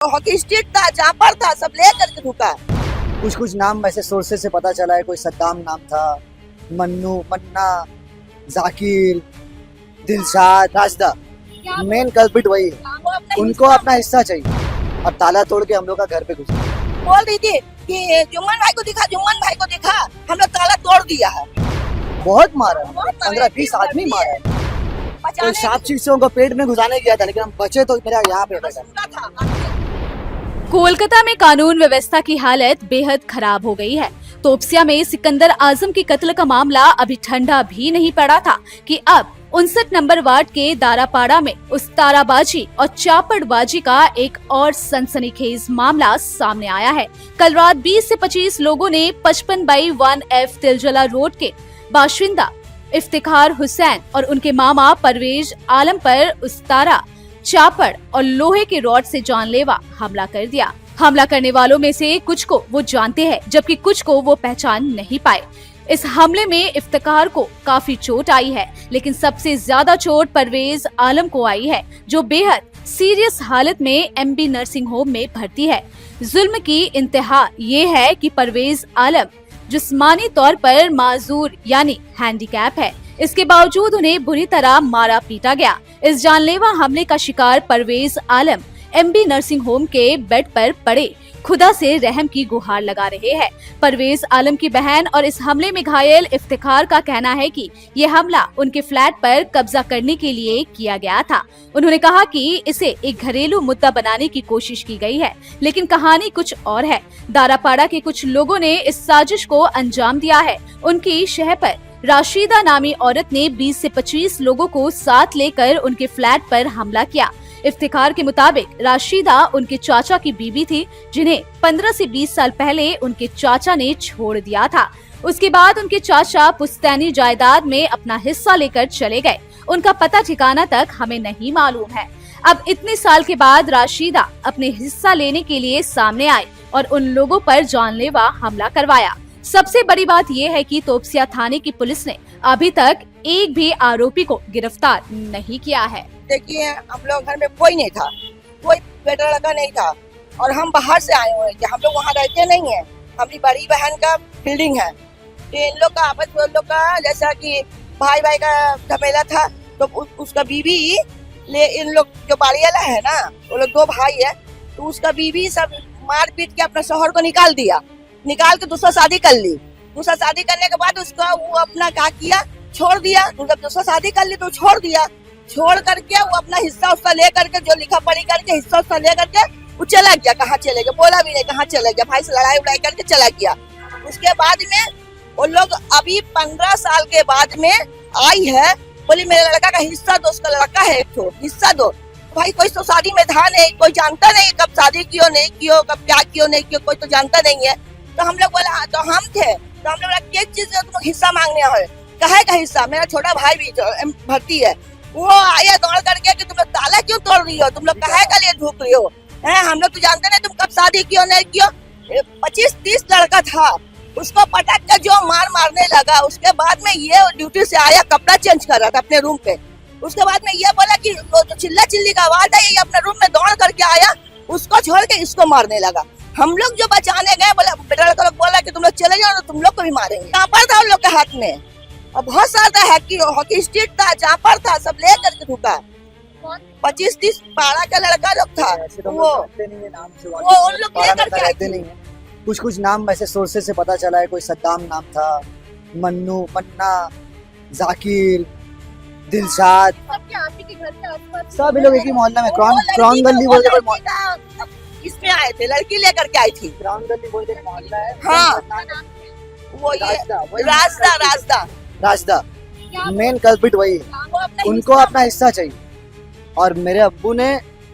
Hockey stick था, chopper था, सब ले करके रुका। कुछ कुछ नाम ऐसे सोर्सेज से पता चला है, कोई सद्दाम नाम था, मन्नू, मन्ना, जाकिर, दिलशाद, राजदा। मेन कल्पिट वही है, उनको अपना हिस्सा चाहिए और ताला तोड़ के हम लोग का घर पे घुस बोल रही थी कि जुम्मन भाई को दिखा, जुम्मन भाई को दिखा, हम लोग ताला तोड़ दिया है। बहुत मारा, 15-20 आदमी मारा है। तो 7 चीजों को पेट में घुसाने गया था, लेकिन हम बचे तो मेरा यहाँ पे कोलकाता में कानून व्यवस्था की हालत बेहद खराब हो गई है। तोपसिया में सिकंदर आजम के कत्ल का मामला अभी ठंडा भी नहीं पड़ा था कि अब 59 नंबर वार्ड के दारापाड़ा में उस ताराबाजी और चापड़बाजी का एक और सनसनीखेज मामला सामने आया है। कल रात 20 से 25 लोगों ने 55/1F तिलजला रोड के बाशिंदा इफ्तिखार हुसैन और उनके मामा परवेज आलम पर उस तारा, चापड़ और लोहे के रॉड से जानलेवा हमला कर दिया। हमला करने वालों में से कुछ को वो जानते हैं, जबकि कुछ को वो पहचान नहीं पाए। इस हमले में इफ्तिखार को काफी चोट आई है, लेकिन सबसे ज्यादा चोट परवेज आलम को आई है, जो बेहद सीरियस हालत में एमबी नर्सिंग होम में भर्ती है। जुल्म की इंतहा ये है कि परवेज आलम जिस्मानी तौर पर माजूर यानी हैंडीकैप है, इसके बावजूद उन्हें बुरी तरह मारा पीटा गया। इस जानलेवा हमले का शिकार Parvez Alam MB nursing home के बेड पर पड़े खुदा से रहम की गुहार लगा रहे हैं। परवेज आलम की बहन और इस हमले में घायल इफ्तिखार का कहना है कि ये हमला उनके फ्लैट पर कब्जा करने के लिए किया गया था। उन्होंने कहा कि इसे एक घरेलू मुद्दा बनाने की कोशिश की गई है, लेकिन कहानी कुछ और है। दारापाड़ा के कुछ लोगों ने इस साजिश को अंजाम दिया है। उनकी शह पर राशिदा नामी औरत ने 20 से 25 लोगों को साथ लेकर उनके फ्लैट पर हमला किया। इफ्तिखार के मुताबिक राशिदा उनके चाचा की बीवी थी, जिन्हें 15 से 20 साल पहले उनके चाचा ने छोड़ दिया था। उसके बाद उनके चाचा पुश्तैनी जायदाद में अपना हिस्सा लेकर चले गए। उनका पता ठिकाना तक हमें नहीं मालूम है। अब इतने साल के बाद राशिदा अपने हिस्सा लेने के लिए सामने आए और उन लोगों पर जानलेवा हमला करवाया। सबसे बड़ी बात यह है कि तोपसिया थाने की पुलिस ने अभी तक एक भी आरोपी को गिरफ्तार नहीं किया है। देखिए, हम लोग घर में कोई नहीं था, कोई बेटा लड़का नहीं था और हम बाहर से आए हुए थे। हम लोग वहाँ रहते नहीं है, हमारी बड़ी बहन का बिल्डिंग है। तो इन लोग का आपस में लोग का जैसा कि भाई भाई का झमेला था, तो उसका बीवी ले इन लोग जो बाड़ी वाला है ना, वो लोग 2 भाई है, तो उसका बीवी सब मार पीट के अपना शौहर को निकाल दिया, निकाल के दूसरा शादी कर ली। दूसरा शादी करने के बाद उसका वो अपना क्या किया, छोड़ दिया। जब दूसरा शादी कर ली तो छोड़ दिया। छोड़ करके वो अपना हिस्सा उसका ले करके, जो लिखा पढ़ी करके हिस्सा उसका ले करके वो चला गया। कहाँ चले गया बोला भी नहीं, कहाँ चले गया, भाई से लड़ाई उड़ाई करके चला गया। उसके बाद में वो लोग अभी 15 साल के बाद में आई है, बोली मेरे लड़का का हिस्सा दो, उसका लड़का है एक तो हिस्सा दो। भाई कोई तो शादी में था नहीं, कोई जानता नहीं कब शादी कियो नहीं कियो, कब क्या कियो नहीं कियो, कोई तो जानता नहीं है। तो हम लोग बोला, तो हम थे तो हम लोग किस चीज से तुम हिस्सा मांगने है, कहे का हिस्सा। मेरा छोटा भाई भी भर्ती है, वो आया दौड़ करके कि तुम लोग ताला क्यों तोड़ रही हो, तुम लोग कहे का लिए ढूक रही हो, हम लोग तो जानते नहीं तुम कब शादी कियो नहीं कियो। 25-30 लड़का था, उसको पटक कर जो मारने लगा। उसके बाद में ये ड्यूटी से आया, कपड़ा चेंज कर रहा था अपने रूम पे। उसके बाद में ये बोला कि तो चिल्ला चिल्ली का आवाज आई, ये अपने रूम में दौड़ करके आया, उसको छोड़ के इसको मारने लगा। हम लोग जो बचाने गए, बोला बेटा लड़का लोग बोला कि तुम लोग चले जाओ, तुम लोग को भी मारेंगे। यहाँ पर था उन लोग के हाथ में और बहुत सारा हॉकी स्टिक था, चापर था, सब ले करके रुका। 25-30 पारा का लड़का लोग था, वो उन लोग ले करके आते नहीं है। कुछ कुछ नाम ऐसे सोर्सेज से पता चला है, कोई सद्दाम नाम था, मन्नू, मन्ना, जाकिर, दिलशाद, सब लोग एक ही मोहल्ला में क्रॉन गली बोल के इसमें आए थे, लड़की लेकर के आई थी। क्रॉन गली बोल के मोहल्ला है। हाँ, वो ये राजदा मेन कल्पिट वही है, उनको अपना हिस्सा चाहिए। और मेरे अब्बू ने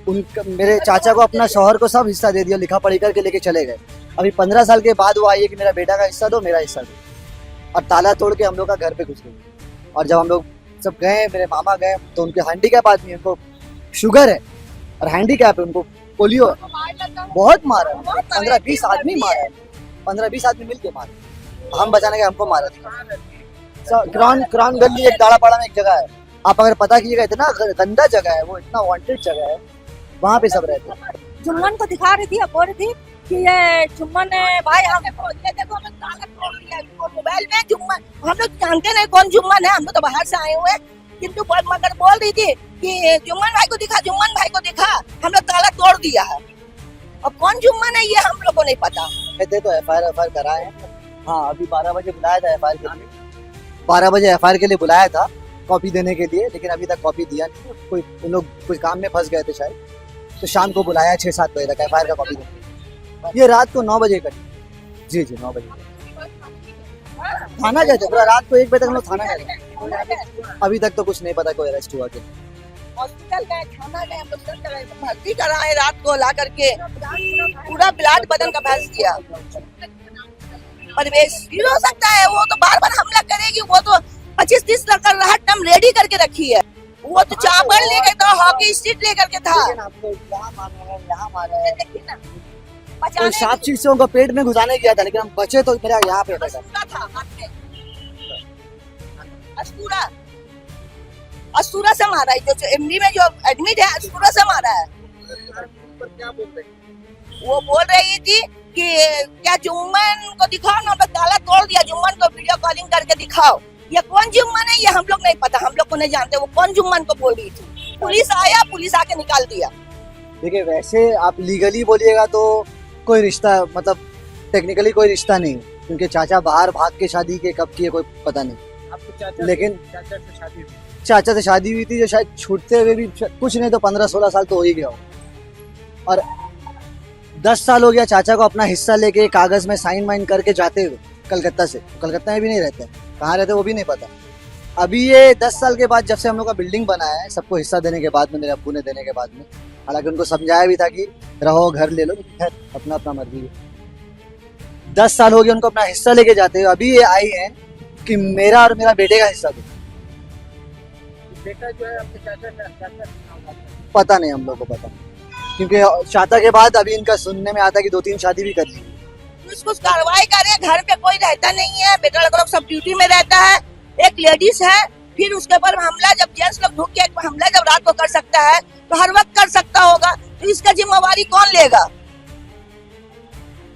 मेरे चाचा को, अपना शौहर को सब हिस्सा दे दिया, लिखा पढ़ी करके लेके चले गए। अभी 15 साल के बाद वो आई है कि मेरा बेटा का हिस्सा दो, मेरा हिस्सा दो, और ताला तोड़ के हम लोग का घर पे घुस गए। और जब हम लोग सब गए, मेरे मामा गए, तो उनके हैंडीकैप आदमी, उनको शुगर है और हैंडीकैप है, उनको पोलियो है, बहुत मारा, 15-20 आदमी मारा, 15-20 आदमी मिलके मारा। हम बचाने गए, हमको मारा। क्रॉन गली एक दारापाड़ा में एक जगह है, आप अगर पता कीजिएगा, इतना गंदा जगह है वो, इतना वांटेड जगह है, वहाँ पे सब रहते हैं। जुम्मन को दिखा रही थी, अब बोल रही थी कि ये जुम्मन भाई हमें ये देखो हमें ताला तोड़ दिया मोबाइल में। जुम्मन हम लोग जानते नहीं कौन जुम्मन है, हम लोग तो बाहर से आए हुए, किंतु मगर बोल रही थी कि जुम्मन भाई को दिखा, जुम्मन भाई को दिखा, हम लोग ताला तोड़ दिया है। अब कौन जुम्मन है ये हम लोग को नहीं पता। कहते तो एफआईआर कराए हैं। हाँ, अभी 12 बजे बुलाया था एफआईआर के लिए, 12 बजे एफआईआर के लिए बुलाया था कॉपी देने के लिए, लेकिन अभी तक कॉपी दिया नहीं। कोई उन लोग कुछ काम में फंस गए थे शायद, तो शाम को बुलाया 6-7 बजे तक एफआईआर का कॉपी देने। ये रात को 9 बजे कटी। जी 9 बजे थाना गए थे, पूरा रात को 1 बजे तक हम लोग थाना गए थे। अभी तक तो कुछ नहीं पता कोई अरेस्ट हुआ कि हॉस्पिटल गए, थाना गए, हम लोग भर्ती कराए रात को ला करके, पूरा ब्लड बदन का भैंस किया। परिवेश हो सकता है, वो तो बार बार हमला करेगी, वो तो 25-30 लड़का टम रेडी करके रखी है। वो तो चावल लेके तो हॉकी स्टिक लेकर के था। तो साफ चीज से उनको पेट में घुसाने गया था, लेकिन हम बचे तो मेरा यहाँ पे था। अस्तूरा से मारा है, जो एमडी में जो एडमिट है अस्तूरा से मारा है। वो बोल रही थी कि क्या जुम्मन को दिखाओ ना, ताला तोड़ दिया, जुम्मन को वीडियो कॉलिंग करके दिखाओ। ये कौन जुम्मन है ये हम लोग नहीं पता, हम लोग को नहीं जानते वो कौन जुम्मन को बोल रही थी। पुलिस आया, पुलिस आके निकाल दिया। देखिए, वैसे आप लीगली बोलिएगा तो कोई रिश्ता, मतलब टेक्निकली कोई रिश्ता नहीं, क्योंकि चाचा बाहर भाग के शादी के कब की है कोई पता नहीं। आपको चाचा, लेकिन चाचा से शादी हुई? चाचा से शादी हुई थी, जो शायद छूटते हुए भी कुछ नहीं तो 15-16 साल तो हो ही गया हो, और 10 साल हो गया चाचा को अपना हिस्सा लेके कागज में साइन वाइन करके जाते हुए कलकत्ता से। कलकत्ता में भी नहीं रहते, कहाँ रहते वो भी नहीं पता। अभी ये 10 साल के बाद जब से हम लोग का बिल्डिंग बना है, सबको हिस्सा देने के बाद में, मेरे अब्बू ने देने के बाद में, हालांकि उनको समझाया भी था कि रहो घर ले लो, खैर अपना अपना मर्जी है। 10 साल हो गए उनको अपना हिस्सा लेके जाते हुए, अभी ये आई है कि मेरा और मेरा बेटे का हिस्सा दो। बेटा जो है आपके चाचा पता नहीं, हम लोग को पता नहीं, क्योंकि चाचा के बाद अभी इनका सुनने में आता है कि 2-3 शादी भी कर ली। कुछ कार्रवाई करे, घर पे कोई रहता नहीं है, बेटा लोग सब ड्यूटी में रहता है, एक लेडीज है, फिर उसके ऊपर हमला जब जेंट्स लोग ढूंढ के हमला जब रात को कर सकता है तो हर वक्त कर सकता होगा, तो इसका जिम्मेवारी कौन लेगा?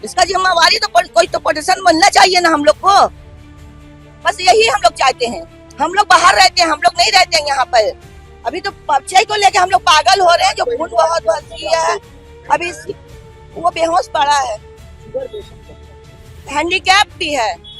इसका जिम्मेवारी तो कोई तो पोजीशन बनना चाहिए ना हम लोग को। बस यही हम लोग चाहते हैं। हम लोग बाहर रहते हैं, हम लोग नहीं रहते हैं यहाँ पर। अभी तो बच्चे को लेके हम लोग पागल हो रहे हैं, जो खून बहुत बहती है। अभी वो बेहोश पड़ा है, हैंडीकैप भी है।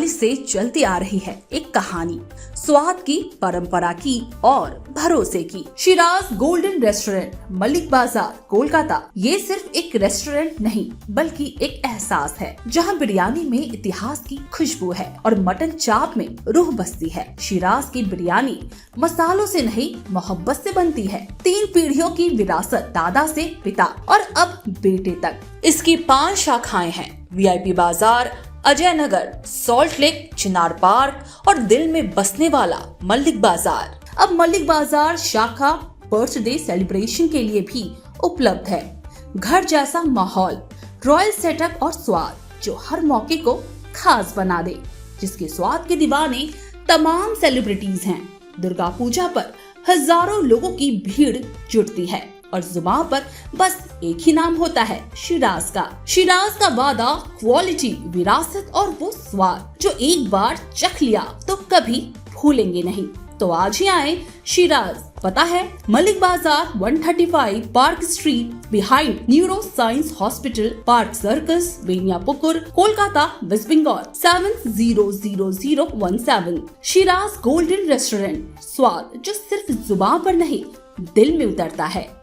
से चलती आ रही है एक कहानी, स्वाद की, परंपरा की और भरोसे की। शिराज गोल्डन रेस्टोरेंट, मलिक बाजार, कोलकाता। ये सिर्फ एक रेस्टोरेंट नहीं बल्कि एक एहसास है, जहां बिरयानी में इतिहास की खुशबू है और मटन चाप में रूह बसती है। शिराज की बिरयानी मसालों से नहीं, मोहब्बत से बनती है। 3 पीढ़ियों की विरासत, दादा से पिता और अब बेटे तक। इसकी 5 शाखाएं हैं, VIP बाजार, अजय नगर, सॉल्ट लेक, चिनार पार्क और दिल में बसने वाला मलिक बाजार। अब मलिक बाजार शाखा बर्थडे सेलिब्रेशन के लिए भी उपलब्ध है। घर जैसा माहौल, रॉयल सेटअप और स्वाद जो हर मौके को खास बना दे, जिसके स्वाद के दीवाने तमाम सेलिब्रिटीज हैं। दुर्गा पूजा पर हजारों लोगों की भीड़ जुटती है और जुबान पर बस एक ही नाम होता है, शिराज का। शिराज का वादा, क्वालिटी, विरासत और वो स्वाद जो एक बार चख लिया तो कभी भूलेंगे नहीं। तो आज ही आए शिराज। पता है Malik Bazar, 135 Park Street, behind neuro science hospital, Park Circus, Beniapukur, Kolkata, West Bengal 700017। Shiraz golden restaurant, स्वाद जो सिर्फ जुबान पर नहीं दिल में उतरता है।